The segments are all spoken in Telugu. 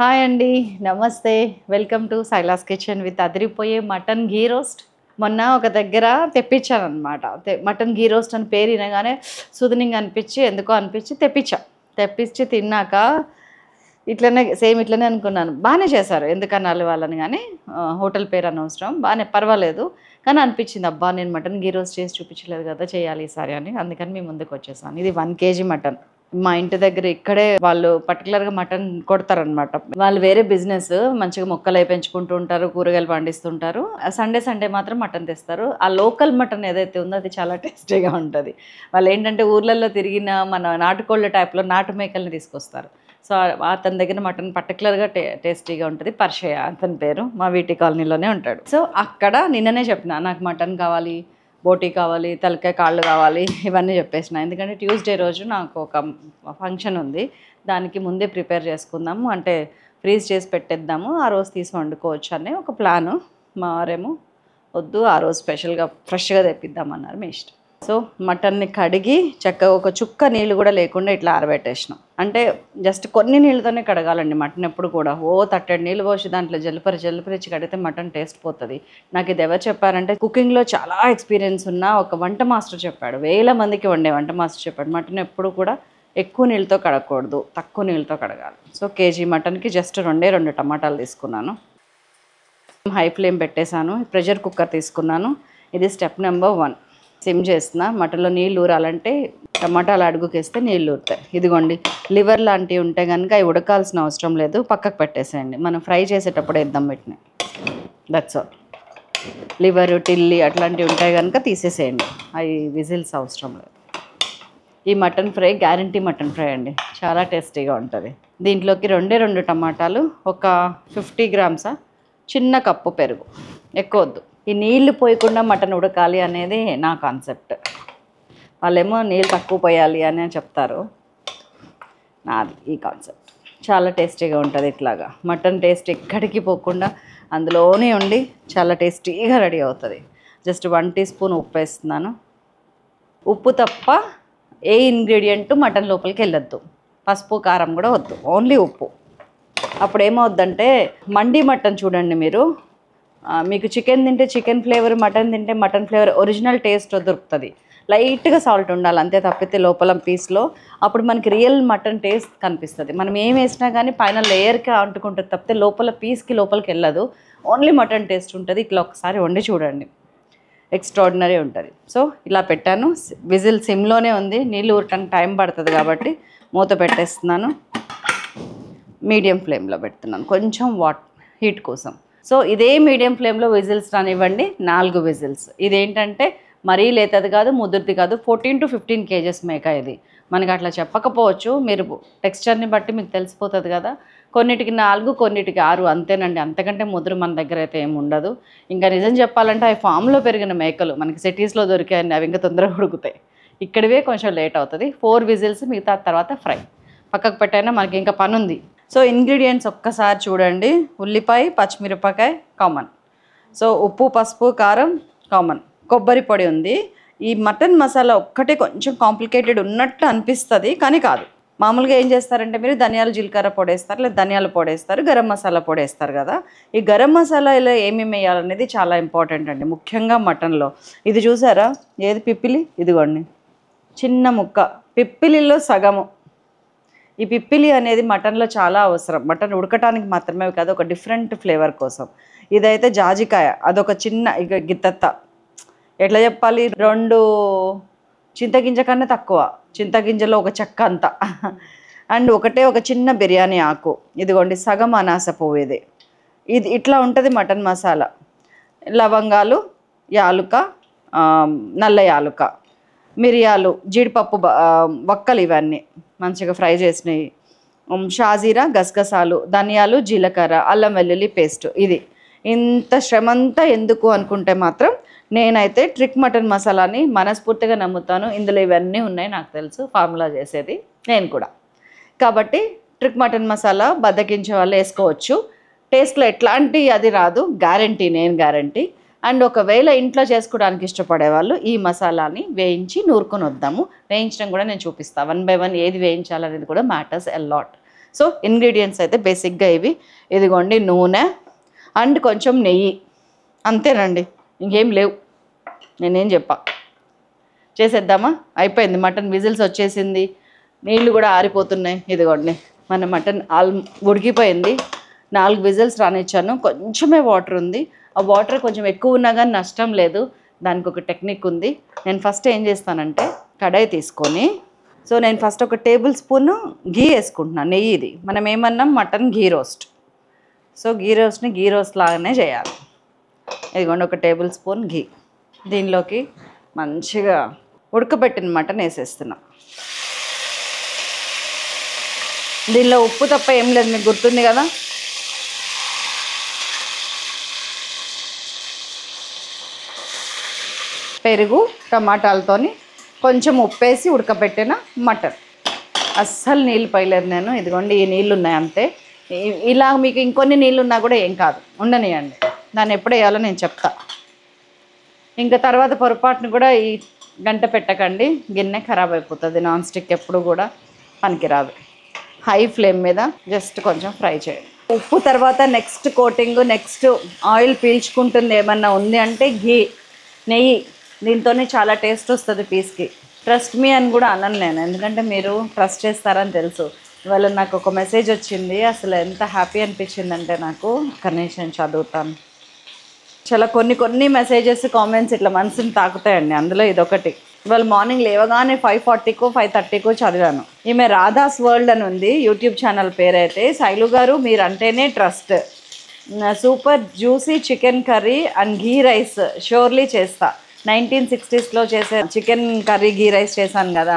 హాయ్ అండి, నమస్తే. Welcome to Silas kitchen with అదిరిపోయే మటన్ ఘీ రోస్ట్. మొన్న ఒక దగ్గర తెప్పించానమాట. మటన్ ఘీ రోస్ట్ అని పేరు వినగానే సుదనింగ్ అనిపించి తెప్పించి తిన్నాక ఇట్లనే సేమ్ ఇట్లనే అనుకున్నాను. బాగానే చేశారు, ఎందుకనాలి వాళ్ళని, కానీ హోటల్ పేరు అనవసరం, బాగానే పర్వాలేదు. కానీ అనిపించింది, అబ్బా నేను మటన్ ఘీ రోస్ట్ చేసి చూపించలేదు కదా, చేయాలి ఈసారి అని. అందుకని మీ ముందుకు వచ్చేసాను. ఇది 1 కేజీ మటన్. మా ఇంటి దగ్గర ఇక్కడే వాళ్ళు పర్టికులర్గా మటన్ కొడతారనమాట. వాళ్ళు వేరే బిజినెస్, మంచిగా మొక్కలు అవి పెంచుకుంటూ ఉంటారు, కూరగాయలు పండిస్తుంటారు. సండే మాత్రం మటన్ తెస్తారు. ఆ లోకల్ మటన్ ఏదైతే ఉందో అది చాలా టేస్టీగా ఉంటుంది. వాళ్ళు ఏంటంటే ఊర్లలో తిరిగిన మన నాటుకోళ్ళ టైప్లో నాటు మేకల్ని తీసుకొస్తారు. సో అతని దగ్గర మటన్ పర్టికులర్గా టేస్టీగా ఉంటుంది. పర్షయ అతని పేరు, మా వీటి కాలనీలోనే ఉంటాడు. సో అక్కడ నిన్ననే చెప్పిన, నాకు మటన్ కావాలి, బోటీ కావాలి, తలకాయ కాళ్ళు కావాలి, ఇవన్నీ చెప్పేసిన. ఎందుకంటే ట్యూస్డే రోజు నాకు ఒక ఫంక్షన్ ఉంది, దానికి ముందే ప్రిపేర్ చేసుకుందాము, అంటే ఫ్రీజ్ చేసి పెట్టేద్దాము, ఆ రోజు తీసి వండుకోవచ్చు అనే ఒక ప్లాను. మా వారేమో వద్దు, ఆ రోజు స్పెషల్గా ఫ్రెష్గా తెప్పిద్దామన్నారు. మీ ఇష్టం. సో మటన్ని కడిగి చక్కగా ఒక చుక్క నీళ్ళు కూడా లేకుండా ఇట్లా ఆరబెట్టేసినాం. అంటే జస్ట్ కొన్ని నీళ్ళతోనే కడగాలండి మటన్ ఎప్పుడు కూడా. తట్టెడు నీళ్ళు పోసి దాంట్లో జల్లిపరిచి కడిగితే మటన్ టేస్ట్ పోతుంది. నాకు ఇది ఎవరు చెప్పారంటే, కుకింగ్లో చాలా ఎక్స్పీరియన్స్ ఉన్న ఒక వంట మాస్టర్ చెప్పాడు. 1000 మందికి వండే వంట మాస్టర్ చెప్పాడు, మటన్ ఎప్పుడు కూడా ఎక్కువ నీళ్ళతో కడగకూడదు, తక్కువ నీళ్ళతో కడగాలి. సో కేజీ మటన్కి జస్ట్ 2 టమాటాలు తీసుకున్నాను. హై ఫ్లేమ్ పెట్టేశాను. ప్రెషర్ కుక్కర్ తీసుకున్నాను. ఇది స్టెప్ నెంబర్ 1. సిమ్ చేస్తున్నా. మటన్లో నీళ్ళు ఊరాలంటే టమాటాలు అడుగుకేస్తే నీళ్ళు ఊరుతాయి. ఇదిగోండి, లివర్ లాంటివి ఉంటే కనుక అవి ఉడకాల్సిన అవసరం లేదు, పక్కకు పెట్టేసేయండి. మనం ఫ్రై చేసేటప్పుడు వేద్దాం వీటిని. That's all. లివరు, టిల్లి అట్లాంటివి ఉంటాయి కనుక తీసేసేయండి, అవి విజిల్స్ అవసరం లేదు. ఈ mutton fry guarantee mutton fry అండి, చాలా టేస్టీగా ఉంటుంది. దీంట్లోకి 2 టమాటాలు, ఒక 50 గ్రామ్సా చిన్న కప్పు పెరుగు, ఎక్కువ వద్దు. ఈ నీళ్లు పోయకుండా మటన్ ఉడకాలి అనేది నా కాన్సెప్ట్. వాళ్ళేమో నీళ్ళు తక్కువ పోయాలి అని చెప్తారు, నాది ఈ కాన్సెప్ట్. చాలా టేస్టీగా ఉంటుంది ఇట్లాగా. మటన్ టేస్ట్ ఎక్కడికి పోకుండా అందులోనే ఉండి చాలా టేస్టీగా రెడీ అవుతుంది. జస్ట్ 1 టీ స్పూన్ ఉప్పు వేస్తున్నాను. ఉప్పు తప్ప ఏ ఇంగ్రీడియంట్ మటన్ లోపలికి వెళ్ళొద్దు. పసుపు కారం కూడా వద్దు, ఓన్లీ ఉప్పు. అప్పుడు ఏమవుద్దంటే, మండి మటన్ చూడండి మీరు, మీకు చికెన్ తింటే చికెన్ ఫ్లేవర్, మటన్ తింటే మటన్ ఫ్లేవర్, ఒరిజినల్ టేస్ట్ దొరుకుతుంది. లైట్గా సాల్ట్ ఉండాలి అంతే, తప్పితే లోపల పీస్లో అప్పుడు మనకి రియల్ మటన్ టేస్ట్ కనిపిస్తుంది. మనం ఏం వేసినా కానీ పైన లేయర్కి అంటుకుంటుంది తప్పితే లోపల పీస్కి లోపలికి వెళ్ళదు, ఓన్లీ మటన్ టేస్ట్ ఉంటుంది. ఇట్లా ఒకసారి వండి చూడండి, ఎక్స్ట్రాడినరీ ఉంటుంది. సో ఇలా పెట్టాను. విజిల్ సిమ్లోనే ఉంది, నీళ్ళు ఊరటానికి టైం పడుతుంది కాబట్టి మూత పెట్టేస్తున్నాను. మీడియం ఫ్లేమ్లో పెడుతున్నాను, కొంచెం హీట్ కోసం. సో ఇదే మీడియం ఫ్లేమ్లో విజిల్స్ రానివ్వండి, 4 విజిల్స్. ఇదేంటంటే మరీ లేతది కాదు, ముదురుది కాదు, 14 to 15 kgs మేక. ఇది మనకి అట్లా చెప్పకపోవచ్చు, మీరు టెక్స్చర్ని బట్టి మీకు తెలిసిపోతుంది కదా. కొన్నిటికి 4, కొన్నిటికి 6, అంతేనండి. అంతకంటే ముదురు మన దగ్గర అయితే ఏమి ఉండదు. ఇంకా నిజం చెప్పాలంటే అవి ఫామ్లో పెరిగిన మేకలు, మనకి సిటీస్లో దొరికాయండి, అవి ఇంకా తొందరగా ఉడుకుతాయి. ఇక్కడివే కొంచెం లేట్ అవుతుంది. 4 విజిల్స్, మిగతా తర్వాత ఫ్రై పక్కకు పెట్టైనా మనకి ఇంకా పని ఉంది. సో ఇంగ్రీడియంట్స్ ఒక్కసారి చూడండి. ఉల్లిపాయ, పచ్చిమిరపకాయ కామన్. సో ఉప్పు, పసుపు, కారం కామన్. కొబ్బరి పొడి ఉంది. ఈ మటన్ మసాలా ఒక్కటే కొంచెం కాంప్లికేటెడ్ ఉన్నట్టు అనిపిస్తుంది, కానీ కాదు. మామూలుగా ఏం చేస్తారంటే మీరు ధనియాలు, జీలకర్ర పొడి వేస్తారు, లేదా ధనియాల పొడి వేస్తారు, గరం మసాలా పొడి వేస్తారు కదా. ఈ గరం మసాలాలో ఏమేమి వేయాలనేది చాలా ఇంపార్టెంట్ అండి, ముఖ్యంగా మటన్లో. ఇది చూసారా, ఏది పిప్పిలి, ఇదిగోండి చిన్న ముక్క, పిప్పిలిలో సగము. ఈ పిప్పిలి అనేది మటన్లో చాలా అవసరం, మటన్ ఉడకటానికి మాత్రమే కాదు, ఒక డిఫరెంట్ ఫ్లేవర్ కోసం. ఇదైతే జాజికాయ, అదొక చిన్న ఇక గిత్తత్త, ఎట్లా చెప్పాలి, 2 చింతగింజ కన్నా తక్కువ, చింతగింజలో ఒక చెక్క అంతా. అండ్ ఒక చిన్న బిర్యానీ ఆకు, ఇదిగోండి సగం అనాస పువ్వు. ఇది ఇట్లా ఉంటుంది మటన్ మసాలా. లవంగాలు, యాలుక, నల్ల యాలుక, మిరియాలు, జీడిపప్పు వక్కలు, ఇవన్నీ మంచిగా ఫ్రై చేసినవి, షాజీరా, గసగసాలు, ధనియాలు, జీలకర్ర, అల్లం వెల్లుల్లి పేస్ట్. ఇది ఇంత శ్రమంతా ఎందుకు అనుకుంటే మాత్రం, నేనైతే ట్రిక్ మటన్ మసాలాని మనస్ఫూర్తిగా నమ్ముతాను. ఇందులో ఇవన్నీ ఉన్నాయి, నాకు తెలుసు ఫార్ములా చేసేది నేను కూడా. కాబట్టి ట్రిక్ మటన్ మసాలా బద్దకించే వాళ్ళు వేసుకోవచ్చు. టేస్ట్లో ఎట్లాంటి అది రాదు, నేను గ్యారంటీ. అండ్ ఒకవేళ ఇంట్లో చేసుకోవడానికి ఇష్టపడే వాళ్ళు ఈ మసాలాని వేయించి నూరుకొని వద్దాము. వేయించడం కూడా నేను చూపిస్తాను, 1 by 1 ఏది వేయించాలనేది కూడా matters a lot. So ingredients అయితే బేసిక్గా ఇవి. ఇదిగోండి నూనె అండ్ కొంచెం నెయ్యి, అంతేనండి, ఇంకేం లేవు. నేనేం చెప్పా, చేసేద్దామా? అయిపోయింది. మటన్ విజిల్స్ వచ్చేసింది, నీళ్ళు కూడా ఆరిపోతున్నాయి. ఇదిగోండి మన మటన్ ఉడికిపోయింది. 4 విజిల్స్ రానిచ్చాను. కొంచెమే వాటర్ ఉంది. ఆ వాటర్ కొంచెం ఎక్కువ ఉన్నా కానీ నష్టం లేదు. దానికి ఒక టెక్నిక్ ఉంది. నేను ఫస్ట్ ఏం చేస్తానంటే కడాయి తీసుకొని, సో నేను ఫస్ట్ ఒక టేబుల్ స్పూన్ ఘీ వేసుకుంటున్నాను. నెయ్యి. ఇది మనం ఏమన్నాం, మటన్ ఘీ రోస్ట్. సో ఘీ రోస్ట్ లాగానే చేయాలి. ఇదిగోండి ఒక టేబుల్ స్పూన్ ఘీ. దీనిలోకి మంచిగా ఉడకబెట్టిన మటన్ వేసేస్తున్నా. దీనిలో ఉప్పు తప్ప ఏం లేదు, మీకు గుర్తుంది కదా. పెరుగు, టమాటాలతోని కొంచెం ఉప్పేసి ఉడకబెట్టిన మటన్. అస్సలు నీళ్ళు పోయలేదు నేను. ఇదిగోండి ఈ నీళ్ళు ఉన్నాయి అంతే. ఇలా మీకు ఇంకొన్ని నీళ్ళు ఉన్నా కూడా ఏం కాదు, ఉండనియండి. దాన్ని ఎప్పుడు వేయాలో నేను చెప్తా. ఇంకా తర్వాత పొరపాటును కూడా ఈ గంట పెట్టకండి, గిన్నె ఖరాబ్ అయిపోతుంది. నాన్ స్టిక్ ఎప్పుడు కూడా పనికిరాదు. హై ఫ్లేమ్ మీద జస్ట్ కొంచెం ఫ్రై చేయండి. ఉప్పు తర్వాత నెక్స్ట్ కోటింగ్, నెక్స్ట్ ఆయిల్ పీల్చుకుంటుంది ఏమన్నా ఉంది అంటే నెయ్యి. దీంతోనే చాలా టేస్ట్ వస్తుంది పీస్కి. ట్రస్ట్ మీ అని కూడా అనను నేను, ఎందుకంటే మీరు ట్రస్ట్ చేస్తారని తెలుసు. ఇవాళ నాకు ఒక మెసేజ్ వచ్చింది, అసలు ఎంత హ్యాపీ అనిపించిందంటే నాకు. కనీసం చదువుతాను. చాలా కొన్ని మెసేజెస్, కామెంట్స్ ఇట్లా మనసుని తాకుతాయండి. అందులో ఇదొకటి. ఇవాళ మార్నింగ్ లేవగానే 5:40కో 5:30కో చదివాను. ఈమె రాధాస్ వరల్డ్ అని ఉంది యూట్యూబ్ ఛానల్ పేరైతే. శైలు గారు మీరు అంటేనే trust, super juicy chicken curry and ghee rice surely చేస్తా. 1960sలో చేసే చికెన్ కర్రీ ఘీ రైస్ చేశాను కదా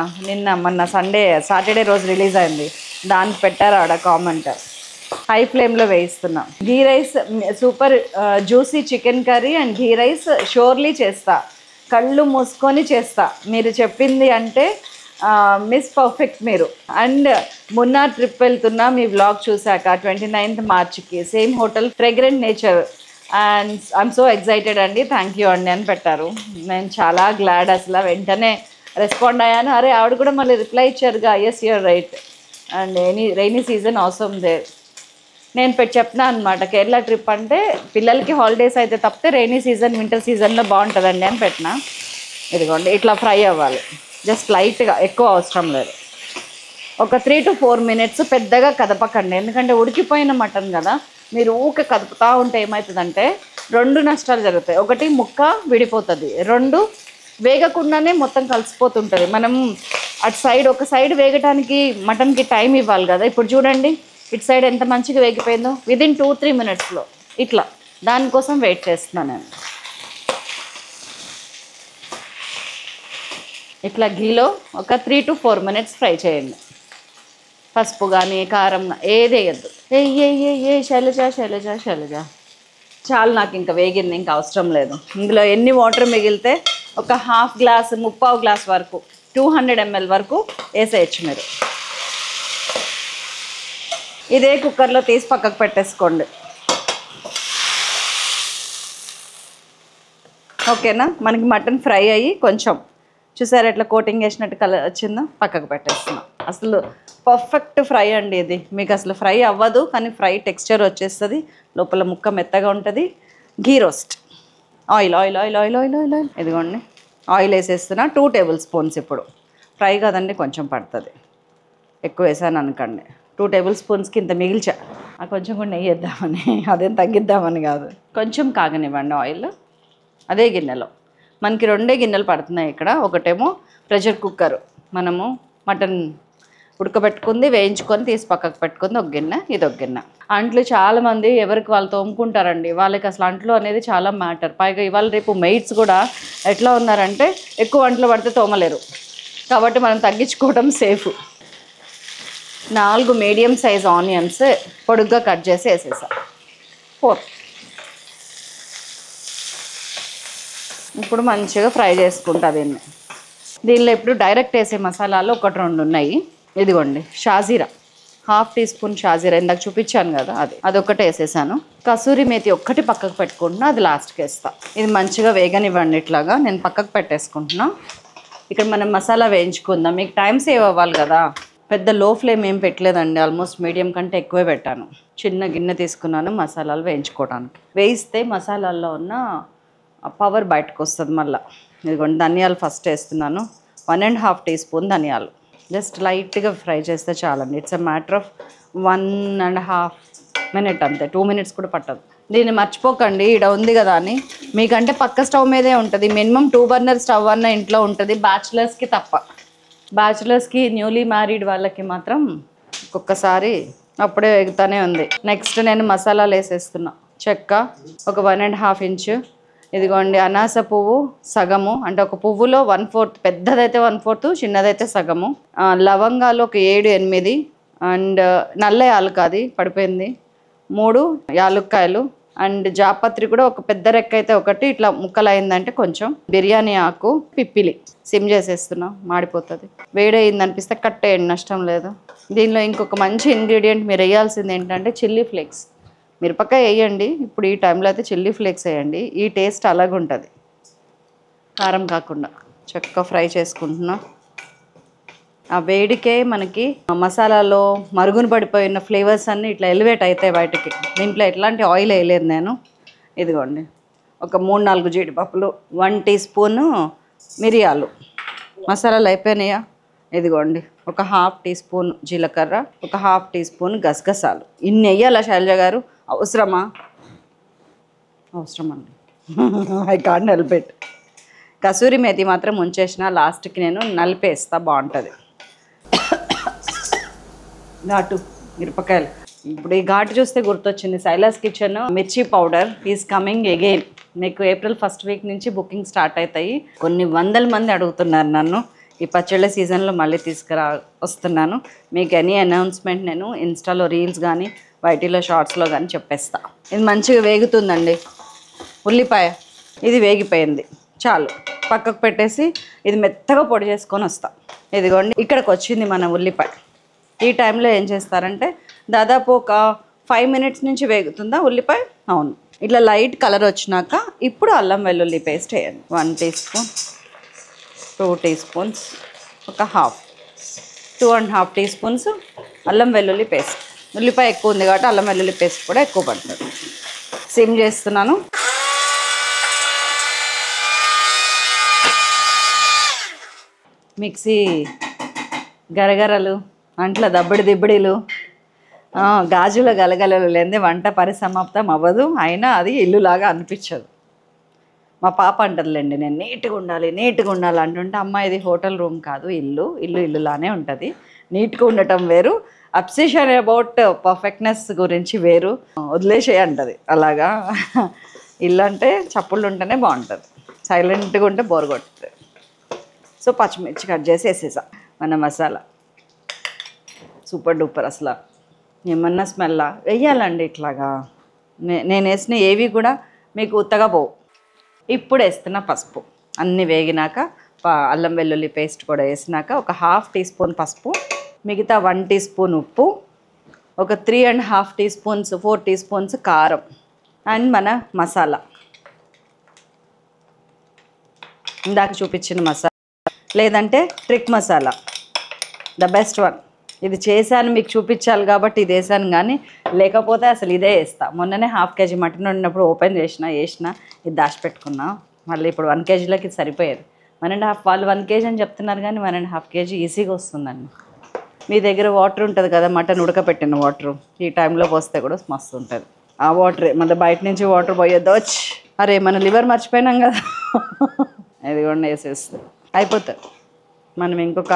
మొన్న సాటర్డే రోజు రిలీజ్ అయింది. దానికి పెట్టారు ఆడ కామెంట్. హై ఫ్లేమ్లో వేయిస్తున్నా. Ghee rice super juicy chicken curry and ghee rice surely చేస్తా, కళ్ళు మూసుకొని చేస్తా. మీరు చెప్పింది అంటే మిస్ పర్ఫెక్ట్ మీరు. అండ్ మున్నార్ ట్రిప్ వెళ్తున్నా మీ వ్లాగ్ చూశాక 29th మార్చ్కి same hotel fragrant nature and I'm so excited అండి, థ్యాంక్ యూ అండి అని పెట్టారు. నేను చాలా గ్లాడ్, అసలు వెంటనే రెస్పాండ్ అయ్యాను. అరే ఆవిడ కూడా మళ్ళీ రిప్లై ఇచ్చారుగా, yes you're right and rainy season also there. నేను చెప్తున్నా అనమాట, కేరళ ట్రిప్ అంటే పిల్లలకి హాలిడేస్ అయితే తప్పితే రైనీ సీజన్, వింటర్ సీజన్లో బాగుంటుందండి అని పెట్టినా. ఇదిగోండి ఇట్లా ఫ్రై అవ్వాలి, జస్ట్ లైట్గా, ఎక్కువ అవసరం లేదు. ఒక 3 to 4 minutes పెద్దగా కదపకండి, ఎందుకంటే ఉడికిపోయిన మటన్ కదా. మీరు ఊకే కదుపుతూ ఉంటే ఏమవుతుందంటే 2 నష్టాలు జరుగుతాయి. ఒకటి, ముక్క విడిపోతుంది. 2, వేగకుండానే మొత్తం కలిసిపోతుంటుంది. మనం అటు సైడ్ ఒక సైడ్ వేగటానికి మటన్కి టైం ఇవ్వాలి కదా. ఇప్పుడు చూడండి ఇటు సైడ్ ఎంత మంచిగా వేగిపోయిందో, విదిన్ 2-3 minutesలో. ఇట్లా దానికోసం వెయిట్ చేస్తున్నాను నేను. ఇట్లా ఘీలో ఒక 3 to 4 minutes ఫ్రై చేయండి. పసుపు కానీ కారం ఏది వేయద్దు. ఏ శైలజ చాలు, నాకు ఇంకా వేగింది, ఇంకా అవసరం లేదు. ఇందులో ఎన్ని వాటర్ మిగిలితే ఒక 1/2 glass 3/4 glass వరకు 200 ml వరకు వేసేయచ్చు మీరు. ఇదే కుక్కర్లో తీసి పక్కకు పెట్టేసుకోండి. ఓకేనా. మనకి మటన్ ఫ్రై అయ్యి కొంచెం చూసారు ఎట్లా కోటింగ్ వేసినట్టు కలర్ వచ్చిందో, పక్కకు పెట్టేస్తున్నాం. అసలు పర్ఫెక్ట్ ఫ్రై అండి ఇది. మీకు అసలు ఫ్రై అవ్వదు, కానీ ఫ్రై టెక్స్చర్ వచ్చేస్తుంది, లోపల ముక్క మెత్తగా ఉంటుంది. ఘీ రోస్ట్. ఆయిల్. ఇదిగోండి ఆయిల్ వేసేస్తున్నా 2 tablespoons. ఇప్పుడు ఫ్రై కదండి, కొంచెం పడుతుంది, ఎక్కువ వేసాను అనుకోండి. 2 tablespoonsకి ఇంత మిగిల్చా. కొంచెం కూడా నెయ్యి వేద్దామని, అదేం తగ్గిద్దామని కాదు. కొంచెం కాగనివ్వండి ఆయిల్. అదే గిన్నెలో మనకి 2 గిన్నెలు పడుతున్నాయి ఇక్కడ. ఒకటేమో ప్రెషర్ కుక్కర్, మనము మటన్ ఉడకబెట్టుకుంది, వేయించుకొని తీసి పక్కకు పెట్టుకుంది ఒక గిన్నె. ఇది ఒక గిన్నె. అంట్లు చాలామంది ఎవరికి వాళ్ళు తోముకుంటారండి. వాళ్ళకి అసలు అంట్లు అనేది చాలా మ్యాటర్. పైగా ఇవాళ రేపు మెయిడ్స్ కూడా ఎట్లా ఉన్నారంటే ఎక్కువ అంట్లు పడితే తోమలేరు, కాబట్టి మనం తగ్గించుకోవడం సేఫ్. 4 మీడియం సైజ్ ఆనియన్స్ పొడుగ్గా కట్ చేసి వేసేసా. 4. ఇప్పుడు మంచిగా ఫ్రై చేసుకుంటా దీన్ని. దీనిలో ఇప్పుడు డైరెక్ట్ వేసే మసాలాలు 1-2 ఉన్నాయి. ఇదిగోండి షాజీరా, 1/2 teaspoon షాజీరా, ఇందాక చూపించాను కదా, అదొక్కటి వేసేసాను. కసూరి మేతి ఒక్కటి పక్కకు పెట్టుకుంటున్నా, అది లాస్ట్కి వేస్తా. ఇది మంచిగా వేగనివ్వండి. ఇట్లాగా నేను పక్కకు పెట్టేసుకుంటున్నా. ఇక్కడ మనం మసాలా వేయించుకుందాం. మీకు టైం సేవ్ అవ్వాలి కదా. పెద్ద లో ఫ్లేమ్ ఏం పెట్టలేదండి, ఆల్మోస్ట్ మీడియం కంటే ఎక్కువే పెట్టాను. చిన్న గిన్నె తీసుకున్నాను మసాలాలు వేయించుకోవడానికి. వేయిస్తే మసాలాల్లో ఉన్న పవర్ బయటకు వస్తుంది. మళ్ళీ ఇదిగోండి ధనియాలు ఫస్ట్ వేస్తున్నాను. 1.5 టీ స్పూన్ ధనియాలు. జస్ట్ లైట్గా ఫ్రై చేస్తే చాలండి. It's a matter of 1.5 minute అంతే, 2 మినిట్స్ కూడా పట్టదు. దీన్ని మర్చిపోకండి ఇక్కడ ఉంది కదా అని. మీకంటే పక్క స్టవ్ మీదే ఉంటుంది. మినిమం 2 బర్నర్ స్టవ్ అన్న ఇంట్లో ఉంటుంది, బ్యాచులర్స్కి తప్ప. బ్యాచులర్స్కి న్యూలీ మ్యారీడ్ వాళ్ళకి మాత్రం ఒక్కొక్కసారి అప్పుడే ఎగుతూనే ఉంది. నెక్స్ట్ నేను మసాలాలు వేసేస్తున్నా. చెక్క ఒక 1.5 ఇంచు. ఇదిగోండి అనాస పువ్వు సగము, అంటే ఒక పువ్వులో 1/4, పెద్దదైతే 1/4, చిన్నదైతే సగము. లవంగాలు ఒక 7-8, అండ్ నల్ల యాలకాది పడిపోయింది 3 యాలుక్కాయలు. అండ్ జాపత్రి కూడా ఒక పెద్ద రెక్క అయితే ఒకటి, ఇట్లా ముక్కలు అయిందంటే కొంచెం. బిర్యానీ ఆకు, పిప్పిలి. సిమ్ చేసేస్తున్నా, మాడిపోతుంది. వేడయింది అనిపిస్తే కట్టేయండి, నష్టం లేదు. దీనిలో ఇంకొక మంచి ఇంగ్రీడియంట్ మీరు వేయాల్సింది ఏంటంటే చిల్లీ ఫ్లేక్స్. మిరపకాయ వేయండి, ఇప్పుడు ఈ టైంలో అయితే చిల్లీ ఫ్లేక్స్ వేయండి. ఈ టేస్ట్ అలాగే ఉంటుంది, కారం కాకుండా. చక్కగా ఫ్రై చేసుకుంటున్నా. ఆ వేడికే మనకి మసాలాలో మరుగున పడిపోయిన ఫ్లేవర్స్ అన్నీ ఇట్లా ఎలివేట్ అవుతాయి బయటికి. దీంట్లో ఎట్లాంటి ఆయిల్ వేయలేదు నేను. ఇదిగోండి ఒక 3-4 జీడిపప్పులు, 1 టీ స్పూను మిరియాలు. మసాలాలు అయిపోయినాయా? ఇదిగోండి ఒక 1/2 టీ స్పూన్ జీలకర్ర, ఒక 1/2 టీ స్పూన్ గసగసాలు. ఇన్ని వేయాలా శైలజ గారు? అవసరమా? అవసరమండి. I can't help it. Kasuri methi మాత్రం ఉంచేసిన, లాస్ట్కి నేను నలిపేస్తా, బాగుంటుంది. ఘాటు మిరపకాయలు. ఇప్పుడు ఈ ఘాటు చూస్తే గుర్తొచ్చింది, శైలాస్ కిచెన్ మిర్చి పౌడర్ ఈజ్ కమింగ్ అగైన్. మీకు ఏప్రిల్ 1st వీక్ నుంచి బుకింగ్ స్టార్ట్ అవుతాయి. కొన్ని వందల మంది అడుగుతున్నారు నన్ను. ఈ పచ్చళ్ళ సీజన్లో మళ్ళీ వస్తున్నాను. మీకు ఎనీ అనౌన్స్మెంట్ నేను ఇన్స్టాలో రీల్స్ కానీ వైటీలో షార్ట్స్లో కానీ చెప్పేస్తా. ఇది మంచిగా వేగుతుందండి. ఉల్లిపాయ ఇది వేగిపోయింది, చాలు పక్కకు పెట్టేసి ఇది మెత్తగా పొడి చేసుకొని వస్తా. ఇదిగోండి ఇక్కడికి వచ్చింది మన ఉల్లిపాయ. ఈ టైంలో ఏం చేస్తారంటే దాదాపు ఒక 5 మినిట్స్ నుంచి వేగుతుందా ఉల్లిపాయ? అవును. ఇట్లా లైట్ కలర్ వచ్చినాక ఇప్పుడు అల్లం వెల్లుల్లి పేస్ట్ వేయండి. 1 టీ స్పూన్, 2 టీ స్పూన్స్, ఒక 2.5 టీ స్పూన్స్ అల్లం వెల్లుల్లి పేస్ట్. ఉల్లిపాయ ఎక్కువ ఉంది కాబట్టి అల్లం వెల్లుల్లి పేస్ట్ కూడా ఎక్కువ పడుతుంది. సిమ్ చేస్తున్నాను. మిక్సీ గరగరలు, అంట్ల దబ్బడి దిబ్బడిలు, గాజుల గలగలలు లేనిదే వంట పరిసమాప్తం అవ్వదు. అయినా అది ఇల్లులాగా అనిపించదు. మా పాప అంటదిలేండి, నేను నీట్గా ఉండాలి అంటుంటే, అమ్మ ఇది హోటల్ రూమ్ కాదు, ఇల్లులానే ఉంటుంది. నీట్గా ఉండటం వేరు, అబ్సెషన్ అబౌట్ పర్ఫెక్ట్నెస్ గురించి వేరు. వదిలేసే అంటది. అలాగా ఇల్లు అంటే చప్పుళ్ళు ఉంటేనే బాగుంటుంది, సైలెంట్గా ఉంటే బోర్ కొడుతుంది. సో పచ్చిమిర్చి కట్ చేసి వేసేసా. మన మసాలా సూపర్ డూపర్. అసలు ఏమన్నా స్మెల్లా వేయాలండి ఇట్లాగా. నేను వేసిన ఏవి కూడా మీకు ఉత్తగా పోవు. ఇప్పుడు వేస్తున్న పసుపు. అన్నీ వేగినాక అల్లం వెల్లుల్లి పేస్ట్ కూడా వేసినాక ఒక 1/2 టీ స్పూన్ పసుపు, మిగతా 1 టీ స్పూన్ ఉప్పు, ఒక 3.5 టీ స్పూన్స్ 4 టీ స్పూన్స్ కారం, అండ్ మన మసాలా ఇందాక చూపించిన మసాలా, లేదంటే trick masala, the best one. ఇది చేశాను మీకు చూపించాలి కాబట్టి ఇది వేసాను, కానీ లేకపోతే అసలు ఇదే వేస్తా. మొన్ననే 1/2 కేజీ మటన్ వండినప్పుడు ఓపెన్ వేసిన ఇది దాచిపెట్టుకున్నా. మళ్ళీ ఇప్పుడు 1 కేజీలోకి ఇది సరిపోయేది. 1.5 వాళ్ళు 1 కేజీ అని చెప్తున్నారు, కానీ 1.5 కేజీ ఈజీగా వస్తుందండి. మీ దగ్గర వాటర్ ఉంటుంది కదా, మటన్ ఉడకపెట్టిన వాటరు, ఈ టైంలో పోస్తే కూడా మస్తు ఉంటుంది. ఆ వాటరే, మళ్ళీ బయట నుంచి వాటర్ పోయొద్దు. అరే మన లివర్ మర్చిపోయినాం కదా. ఇది కూడా వేసేస్తుంది, అయిపోతుంది. మనం ఇంకొక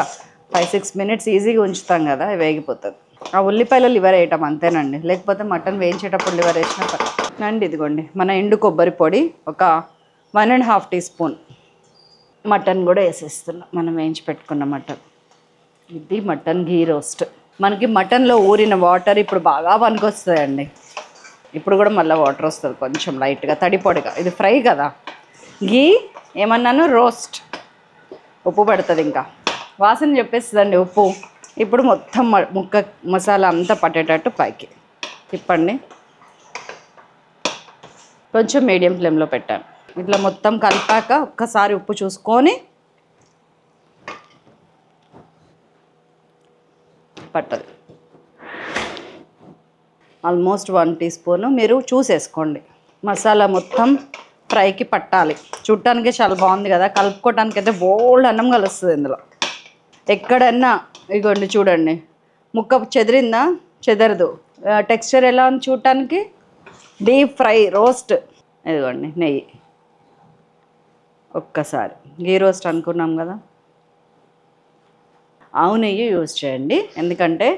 5-6 మినిట్స్ ఈజీగా ఉంచుతాం కదా, వేగిపోతుంది. ఆ ఉల్లిపాయలో లివర్ వేయటం అంతేనండి, లేకపోతే మటన్ వేయించేటప్పుడు లివర్ వేసిన అండి. ఇదిగోండి మన ఎండు కొబ్బరి పొడి ఒక 1.5 టీ స్పూన్. మటన్ కూడా వేసేస్తున్నాం, మనం వేయించి పెట్టుకున్న మటన్. ఇది మటన్ ఘీ రోస్ట్. మనకి మటన్లో ఊరిన వాటర్ ఇప్పుడు బాగా పనికొస్తాయండి. ఇప్పుడు కూడా మళ్ళీ వాటర్ వస్తుంది కొంచెం లైట్గా తడిపొడిగా. ఇది ఫ్రై కదా, ఘీ ఏమన్నాను, రోస్ట్. ఉప్పు పడుతుంది, ఇంకా వాసన చెప్పేస్తుందండి ఉప్పు. ఇప్పుడు మొత్తం మసాలా అంతా పట్టేటట్టు పైకి తిప్పండి. కొంచెం మీడియం ఫ్లేమ్లో పెట్టాను. ఇట్లా మొత్తం కలిపాక ఒక్కసారి ఉప్పు చూసుకొని పట్టదు. ఆల్మోస్ట్ 1 టీ స్పూన్ మీరు చూసేసుకోండి. మసాలా మొత్తం ఫ్రైకి పట్టాలి. చూడటానికి చాలా బాగుంది కదా, కలుపుకోవటానికి అయితే బోల్డ్ అన్నం కలుస్తుంది ఇందులో. ఎక్కడన్నా ఇగోండి చూడండి, ముక్క చెదిరిందా? చెదరదు. టెక్స్చర్ ఎలా ఉంది చూడటానికి? Deep fry roast. ఇదిగోండి నెయ్యి, ఒక్కసారి గీ రోస్ట్ అనుకున్నాం కదా, ఆవు నెయ్యి యూజ్ చేయండి. ఎందుకంటే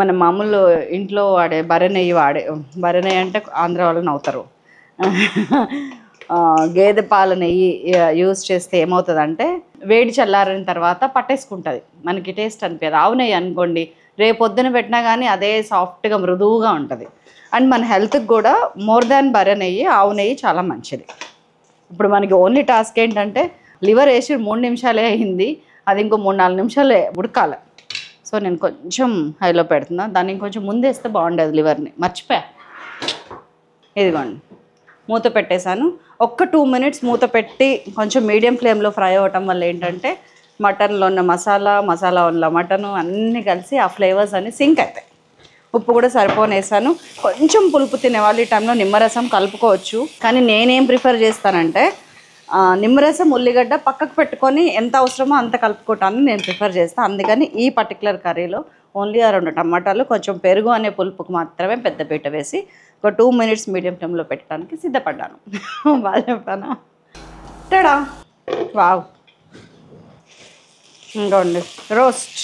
మన మామూలు ఇంట్లో వాడే బర్రె నెయ్యి అంటే ఆంధ్ర వాళ్ళని అవుతారు. గేదె పాల నెయ్యి యూజ్ చేస్తే ఏమవుతుందంటే వేడి చల్లారిన తర్వాత పట్టేసుకుంటుంది, మనకి టేస్ట్ అనిపించదు. ఆవు నెయ్యి అనుకోండి, రేపొద్దున పెట్టినా కానీ అదే సాఫ్ట్గా మృదువుగా ఉంటుంది. అండ్ మన హెల్త్కి కూడా మోర్ దాన్ బర్రె నెయ్యి ఆవు నెయ్యి చాలా మంచిది. ఇప్పుడు మనకి ఓన్లీ టాస్క్ ఏంటంటే లివర్ వేసి 3 నిమిషాలే అయింది, అది ఇంకో 3-4 నిమిషాలే ఉడకాలి. సో నేను కొంచెం హైలో పెడుతున్నా, దాన్ని ఇంకొంచెం ముందేస్తే బాగుండేది లివర్ని, మర్చిపోయా. ఇదిగోండి మూత పెట్టేశాను. ఒక్క 2 మినిట్స్ మూత పెట్టి కొంచెం మీడియం ఫ్లేమ్లో ఫ్రై అవ్వటం వల్ల ఏంటంటే మటన్లో ఉన్న మసాలా ఉన్న మటను అన్నీ కలిసి ఆ ఫ్లేవర్స్ అన్నీ సింక్ అవుతాయి. ఉప్పు కూడా సరిపోనేసాను. కొంచెం పులుపు తినేవాళ్ళు ఈ టైంలో నిమ్మరసం కలుపుకోవచ్చు, కానీ నేనేం ప్రిఫర్ చేస్తానంటే నిమ్మరసం ఉల్లిగడ్డ పక్కకు పెట్టుకొని ఎంత అవసరమో అంత కలుపుకోవటాన్ని నేను ప్రిఫర్ చేస్తాను. అందుకని ఈ పర్టికులర్ కర్రీలో ఓన్లీ ఆ 2 టమాటాలు, కొంచెం పెరుగు అనే పులుపుకు మాత్రమే పెద్దపీట వేసి ఒక 2 మినిట్స్ మీడియం ఫ్లేమ్లో పెట్టడానికి సిద్ధపడ్డాను. బాగా చెప్పానా? టడా! వావ్! ఇంకోండి రోస్ట్.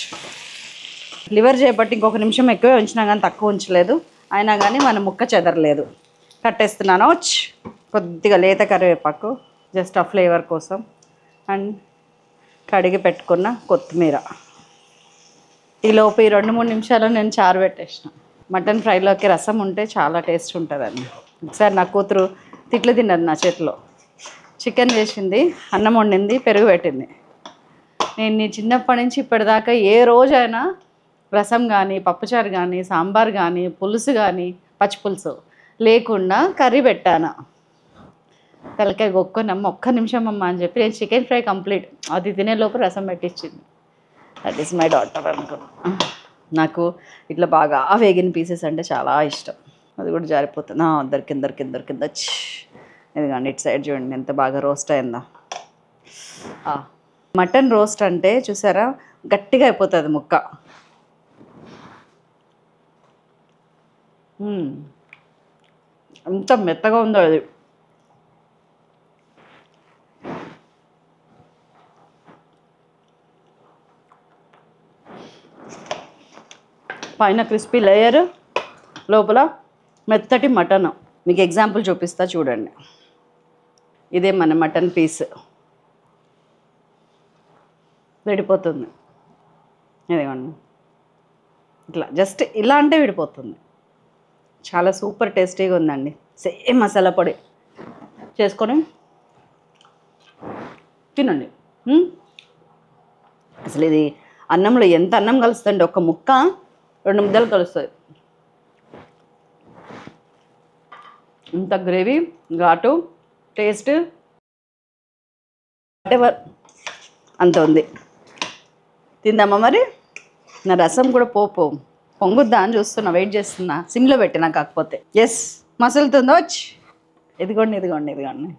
లివర్ చేయబట్టి ఇంకొక నిమిషం ఎక్కువే ఉంచినా కానీ తక్కువ ఉంచలేదు, అయినా కానీ మన ముక్క చెదరలేదు. కట్టేస్తున్నాను. కొద్దిగా లేత కరివేపాకు జస్ట్ ఆ ఫ్లేవర్ కోసం, అండ్ కడిగి పెట్టుకున్న కొత్తిమీర. ఈలోపు ఈ 2-3 నిమిషాలు నేను చారు పెట్టేసిన. మటన్ ఫ్రైలోకి రసం ఉంటే చాలా టేస్ట్ ఉంటుందండి. ఒకసారి నా కూతురు తిట్లు తిన్నది నా చేతిలో. చికెన్ చేసింది, అన్నం వండింది, పెరుగు పెట్టింది. నేను నీ చిన్నప్పటి నుంచి ఇప్పటిదాకా ఏ రోజైనా రసం కానీ, పప్పుచారు కానీ, సాంబార్ కానీ, పులుసు కానీ, పచ్చిపులుసు లేకుండా కర్రీ పెట్టాను. తలకాయ గొక్కొనమ్మ, ఒక్క నిమిషం అమ్మ అని చెప్పి నేను చికెన్ ఫ్రై కంప్లీట్, అది తినేలోపు రసం పెట్టించింది. దట్ ఈస్ మై డాటర్ అనుకున్నా. నాకు ఇట్లా బాగా వేగిన పీసెస్ అంటే చాలా ఇష్టం. అది కూడా జారిపోతుంది. దొరికింది. ఇదిగోండి ఇటు సైడ్ చూడండి ఎంత బాగా రోస్ట్ అయిందా. మటన్ రోస్ట్ అంటే చూసారా, గట్టిగా అయిపోతుంది ముక్క. ఎంత మెత్తగా ఉందో అది. పైన క్రిస్పీ లేయర్, లోపల మెత్తటి మటన్. మీకు ఎగ్జాంపుల్ చూపిస్తా చూడండి. ఇదే మన మటన్ పీస్ విడిపోతుంది. ఇదిగోండి ఇట్లా జస్ట్ ఇలా అంటే విడిపోతుంది. చాలా సూపర్ టేస్టీగా ఉందండి. సేమ్ మసాలా పొడి చేసుకొని తినండి. అసలు ఇది అన్నంలో ఎంత అన్నం కలుస్తుందండి, ఒక్క ముక్క 2 ముద్దలు కలుస్తుంది. ఇంత గ్రేవీ, ఘాటు, టేస్ట్ అంత ఉంది. తిందామా మరి? నా రసం కూడా పొంగుద్దా అని చూస్తున్నా, వెయిట్ చేస్తున్నా. సిమ్లో పెట్టినా కాకపోతే. ఎస్ మసులుతుందో. ఇదిగోండి.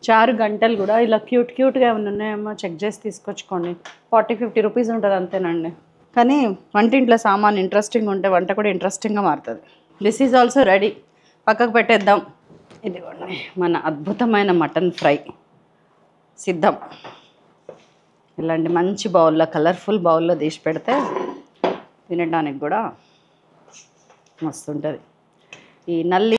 చారు గంటలు కూడా ఇలా క్యూట్గా ఏమైనా ఉన్నాయేమో చెక్ చేసి తీసుకొచ్చుకోండి. 40-50 రూపీస్ ఉంటుంది అంతేనండి. కానీ వంటింట్లో సామాన్ ఇంట్రెస్టింగ్ ఉంటే వంట కూడా ఇంట్రెస్టింగ్గా మారుతుంది. This is also ready. పక్కకు పెట్టేద్దాం. ఇదిగోండి మన అద్భుతమైన మటన్ ఫ్రై సిద్ధం. ఇలాంటి మంచి బౌల్లో, కలర్ఫుల్ బౌల్లో తీసి పెడితే తినడానికి కూడా మస్తు ఉంటుంది. ఈ నల్లి